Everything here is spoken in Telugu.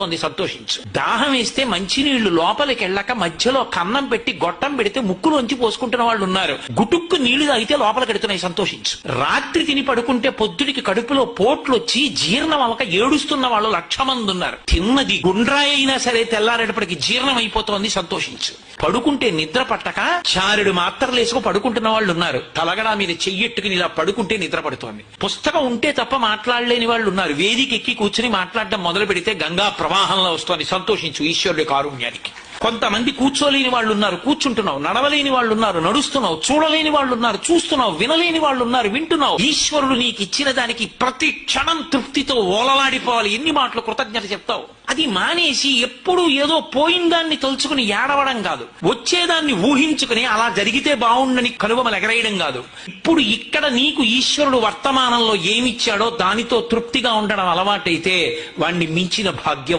సంతోషించు. దాహం వేస్తే మంచినీళ్లు లోపలికి వెళ్ళక మధ్యలో కన్నం పెట్టి గొట్టం పెడితే ముక్కులోంచి పోసుకుంటున్న వాళ్ళు ఉన్నారు. గుటుక్కు నీళ్లు తాగితే లోపలికి ఎడుతున్నాయి, సంతోషించు. రాత్రి తిని పడుకుంటే పొద్దుడికి కడుపులో పోట్లు వచ్చి జీర్ణం అవ్వక ఏడుస్తున్న వాళ్ళు 1,00,000 మంది ఉన్నారు. తిన్నది గుండ్రాయి అయినా సరే తెల్లారేటప్పటికి జీర్ణం అయిపోతోంది, సంతోషించు. పడుకుంటే నిద్ర పట్టక చారుడు మాత్రలేసుకు పడుకుంటున్న వాళ్ళు ఉన్నారు. తలగడా మీద చెయ్యెట్టుకుని ఇలా పడుకుంటే నిద్ర పడుతోంది. పుస్తకం ఉంటే తప్ప మాట్లాడలేని వాళ్ళు ఉన్నారు. వేదిక ఎక్కి కూర్చుని మాట్లాడడం మొదలు పెడితే గంగా ప్రవాహంలో వస్తోంది, సంతోషించు ఈశ్వరుడి కారుణ్యానికి. కొంతమంది కూర్చోలేని వాళ్ళు ఉన్నారు, కూర్చుంటున్నావు. నడవలేని వాళ్ళు ఉన్నారు, నడుస్తున్నావు. చూడలేని వాళ్ళు ఉన్నారు, చూస్తున్నావు. వినలేని వాళ్ళు ఉన్నారు, వింటున్నావు. ఈశ్వరుడు నీకు ఇచ్చిన దానికి ప్రతి క్షణం తృప్తితో ఓలలాడిపోవాలి. ఎన్ని మాటలు కృతజ్ఞత చెప్తావు? అది మానేసి ఎప్పుడు ఏదో పోయిందాన్ని తలుచుకుని ఏడవడం కాదు, వచ్చేదాన్ని ఊహించుకుని అలా జరిగితే బాగుండని కనుబొమలు ఎగరేయడం కాదు. ఇప్పుడు ఇక్కడ నీకు ఈశ్వరుడు వర్తమానంలో ఏమిచ్చాడో దానితో తృప్తిగా ఉండడం అలవాటైతే వాణ్ణి మించిన భాగ్యం